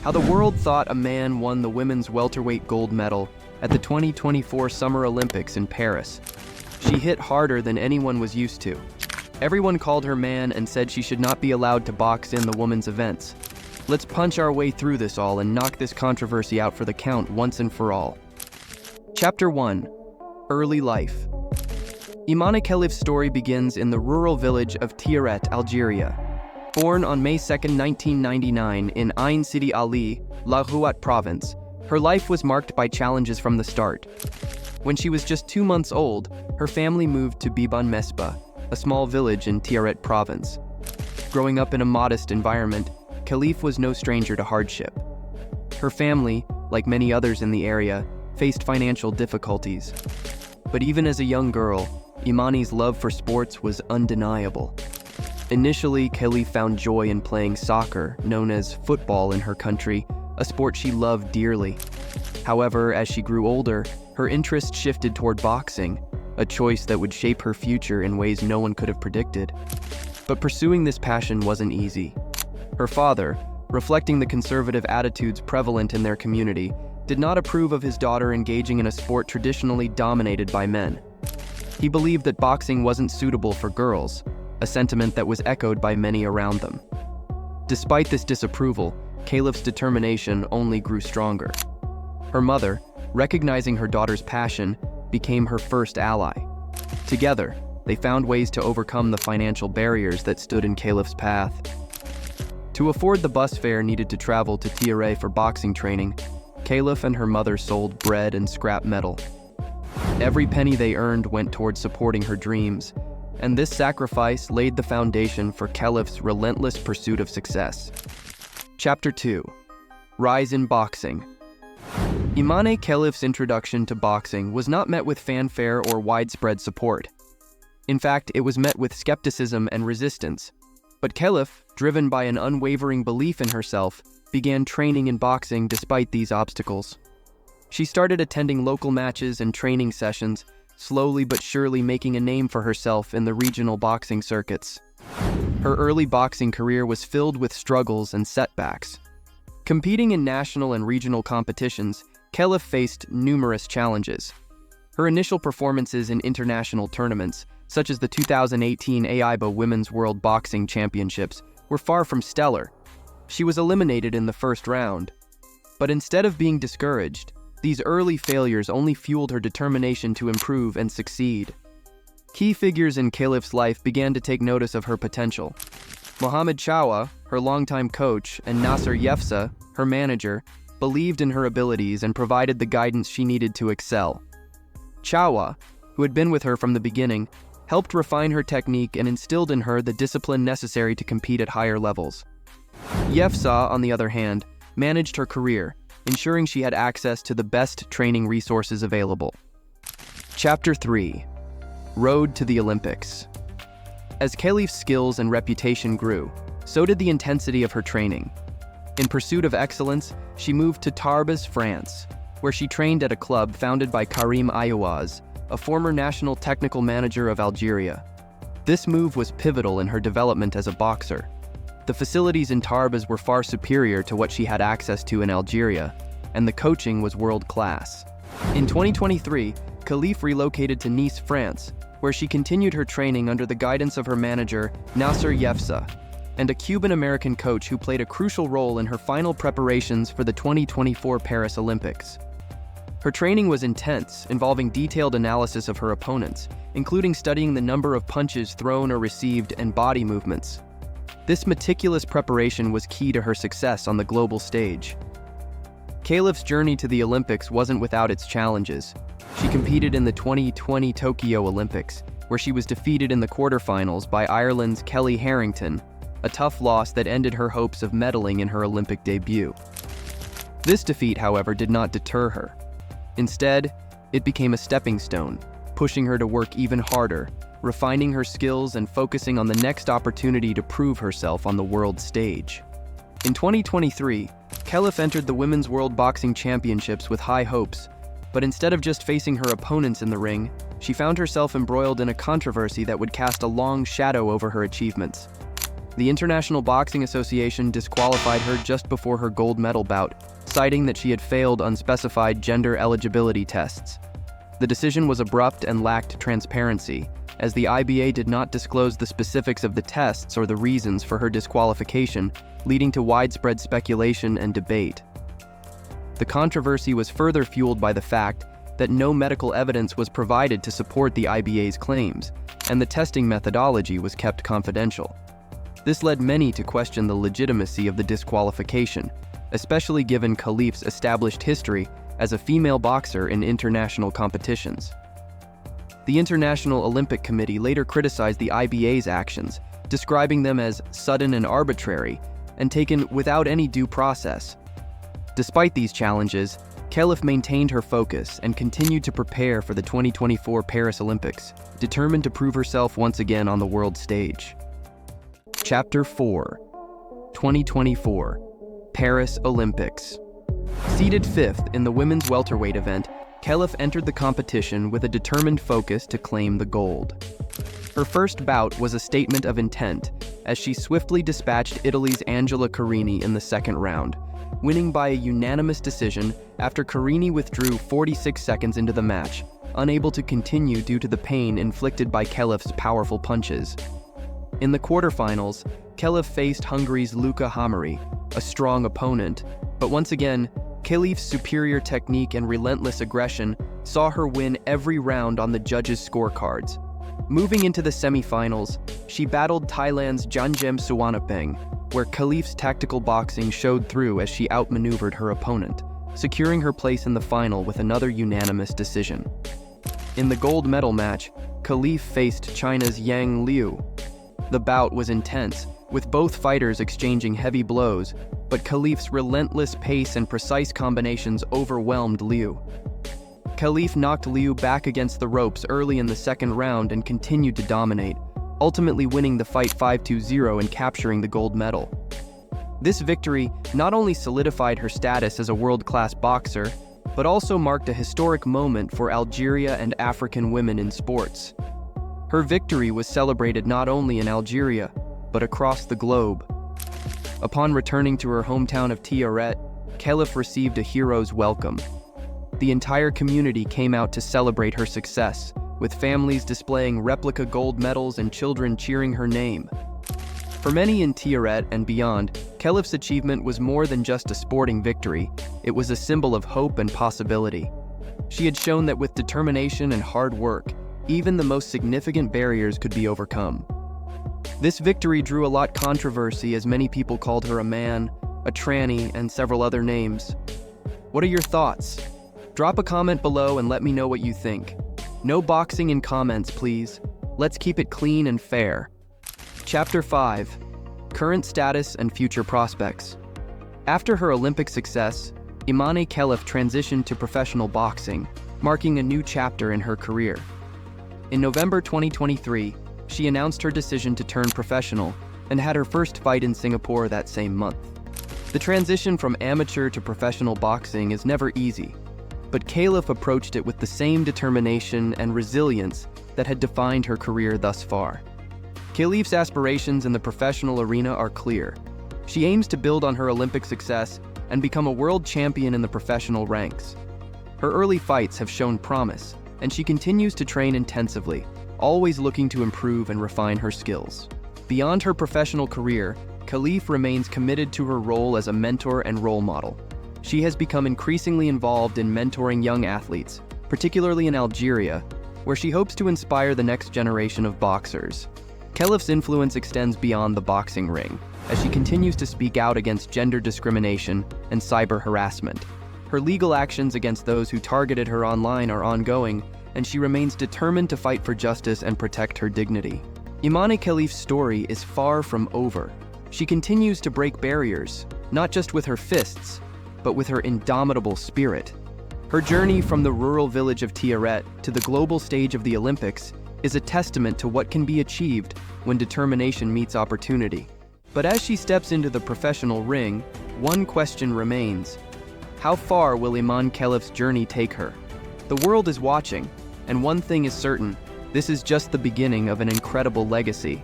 How the world thought a man won the women's welterweight gold medal at the 2024 Summer Olympics in Paris. She hit harder than anyone was used to. Everyone called her man and said she should not be allowed to box in the women's events. Let's punch our way through this all and knock this controversy out for the count once and for all. Chapter 1. Early Life. Imane Khelif's story begins in the rural village of Tiaret, Algeria. Born on May 2, 1999 in Ain Sidi Ali, La Houat province, her life was marked by challenges from the start. When she was just 2 months old, her family moved to Biban Mesba, a small village in Tiaret province. Growing up in a modest environment, Khelif was no stranger to hardship. Her family, like many others in the area, faced financial difficulties. But even as a young girl, Imane's love for sports was undeniable. Initially, Khelif found joy in playing soccer, known as football in her country, a sport she loved dearly. However, as she grew older, her interest shifted toward boxing, a choice that would shape her future in ways no one could have predicted. But pursuing this passion wasn't easy. Her father, reflecting the conservative attitudes prevalent in their community, did not approve of his daughter engaging in a sport traditionally dominated by men. He believed that boxing wasn't suitable for girls, a sentiment that was echoed by many around them. Despite this disapproval, Khelif's determination only grew stronger. Her mother, recognizing her daughter's passion, became her first ally. Together, they found ways to overcome the financial barriers that stood in Khelif's path. To afford the bus fare needed to travel to Tiaret for boxing training, Khelif and her mother sold bread and scrap metal. Every penny they earned went toward supporting her dreams, and this sacrifice laid the foundation for Khelif's relentless pursuit of success. Chapter 2. Rise in Boxing. Imane Khelif's introduction to boxing was not met with fanfare or widespread support. In fact, it was met with skepticism and resistance. But Khelif, driven by an unwavering belief in herself, began training in boxing despite these obstacles. She started attending local matches and training sessions, slowly but surely making a name for herself in the regional boxing circuits. Her early boxing career was filled with struggles and setbacks. Competing in national and regional competitions, Khelif faced numerous challenges. Her initial performances in international tournaments, such as the 2018 AIBA Women's World Boxing Championships, were far from stellar. She was eliminated in the first round. But instead of being discouraged, these early failures only fueled her determination to improve and succeed. Key figures in Khelif's life began to take notice of her potential. Mohamed Chawa, her longtime coach, and Nasser Yefsa, her manager, believed in her abilities and provided the guidance she needed to excel. Chawa, who had been with her from the beginning, helped refine her technique and instilled in her the discipline necessary to compete at higher levels. Yefsa, on the other hand, managed her career, ensuring she had access to the best training resources available. Chapter 3. Road to the Olympics. As Khelif's skills and reputation grew, so did the intensity of her training. In pursuit of excellence, she moved to Tarbes, France, where she trained at a club founded by Karim Ayouaz, a former national technical manager of Algeria. This move was pivotal in her development as a boxer. The facilities in Tarbes were far superior to what she had access to in Algeria, and the coaching was world-class. In 2023, Khelif relocated to Nice, France, where she continued her training under the guidance of her manager, Nasser Yefsa, and a Cuban-American coach who played a crucial role in her final preparations for the 2024 Paris Olympics. Her training was intense, involving detailed analysis of her opponents, including studying the number of punches thrown or received and body movements. This meticulous preparation was key to her success on the global stage. Khelif's journey to the Olympics wasn't without its challenges. She competed in the 2020 Tokyo Olympics, where she was defeated in the quarterfinals by Ireland's Kelly Harrington, a tough loss that ended her hopes of medaling in her Olympic debut. This defeat, however, did not deter her. Instead, it became a stepping stone, pushing her to work even harder, refining her skills and focusing on the next opportunity to prove herself on the world stage. In 2023, Khelif entered the Women's World Boxing Championships with high hopes, but instead of just facing her opponents in the ring, she found herself embroiled in a controversy that would cast a long shadow over her achievements. The International Boxing Association disqualified her just before her gold medal bout, citing that she had failed unspecified gender eligibility tests. The decision was abrupt and lacked transparency, as the IBA did not disclose the specifics of the tests or the reasons for her disqualification, leading to widespread speculation and debate. The controversy was further fueled by the fact that no medical evidence was provided to support the IBA's claims, and the testing methodology was kept confidential. This led many to question the legitimacy of the disqualification, especially given Khelif's established history as a female boxer in international competitions. The International Olympic Committee later criticized the IBA's actions, describing them as sudden and arbitrary, and taken without any due process. Despite these challenges, Khelif maintained her focus and continued to prepare for the 2024 Paris Olympics, determined to prove herself once again on the world stage. Chapter 4: 2024 Paris Olympics. Seated 5th in the women's welterweight event, Khelif entered the competition with a determined focus to claim the gold. Her first bout was a statement of intent, as she swiftly dispatched Italy's Angela Carini in the second round, winning by a unanimous decision after Carini withdrew 46 seconds into the match, unable to continue due to the pain inflicted by Khelif's powerful punches. In the quarterfinals, Khelif faced Hungary's Luca Hamari, a strong opponent, but once again, Khelif's superior technique and relentless aggression saw her win every round on the judges' scorecards. Moving into the semifinals, she battled Thailand's Janjem Suwanapeng, where Khelif's tactical boxing showed through as she outmaneuvered her opponent, securing her place in the final with another unanimous decision. In the gold medal match, Khelif faced China's Yang Liu. The bout was intense, with both fighters exchanging heavy blows, but Khelif's relentless pace and precise combinations overwhelmed Liu. Khelif knocked Liu back against the ropes early in the second round and continued to dominate, ultimately winning the fight 5-0 and capturing the gold medal. This victory not only solidified her status as a world-class boxer, but also marked a historic moment for Algeria and African women in sports. Her victory was celebrated not only in Algeria, but across the globe. Upon returning to her hometown of Tiaret, Khelif received a hero's welcome. The entire community came out to celebrate her success, with families displaying replica gold medals and children cheering her name. For many in Tiaret and beyond, Khelif's achievement was more than just a sporting victory, it was a symbol of hope and possibility. She had shown that with determination and hard work, even the most significant barriers could be overcome. This victory drew a lot of controversy as many people called her a man, a tranny, and several other names. What are your thoughts? Drop a comment below and let me know what you think. No boxing in comments, please. Let's keep it clean and fair. Chapter 5: Current Status and Future Prospects. After her Olympic success, Imane Khelif transitioned to professional boxing, marking a new chapter in her career. In November 2023, she announced her decision to turn professional and had her first fight in Singapore that same month. The transition from amateur to professional boxing is never easy, but Khelif approached it with the same determination and resilience that had defined her career thus far. Khelif's aspirations in the professional arena are clear. She aims to build on her Olympic success and become a world champion in the professional ranks. Her early fights have shown promise, and she continues to train intensively, always looking to improve and refine her skills. Beyond her professional career, Khelif remains committed to her role as a mentor and role model. She has become increasingly involved in mentoring young athletes, particularly in Algeria, where she hopes to inspire the next generation of boxers. Khelif's influence extends beyond the boxing ring, as she continues to speak out against gender discrimination and cyber harassment. Her legal actions against those who targeted her online are ongoing, and she remains determined to fight for justice and protect her dignity. Imane Khelif's story is far from over. She continues to break barriers, not just with her fists, but with her indomitable spirit. Her journey from the rural village of Tiaret to the global stage of the Olympics is a testament to what can be achieved when determination meets opportunity. But as she steps into the professional ring, one question remains: how far will Imane Khelif's journey take her? The world is watching, and one thing is certain: this is just the beginning of an incredible legacy.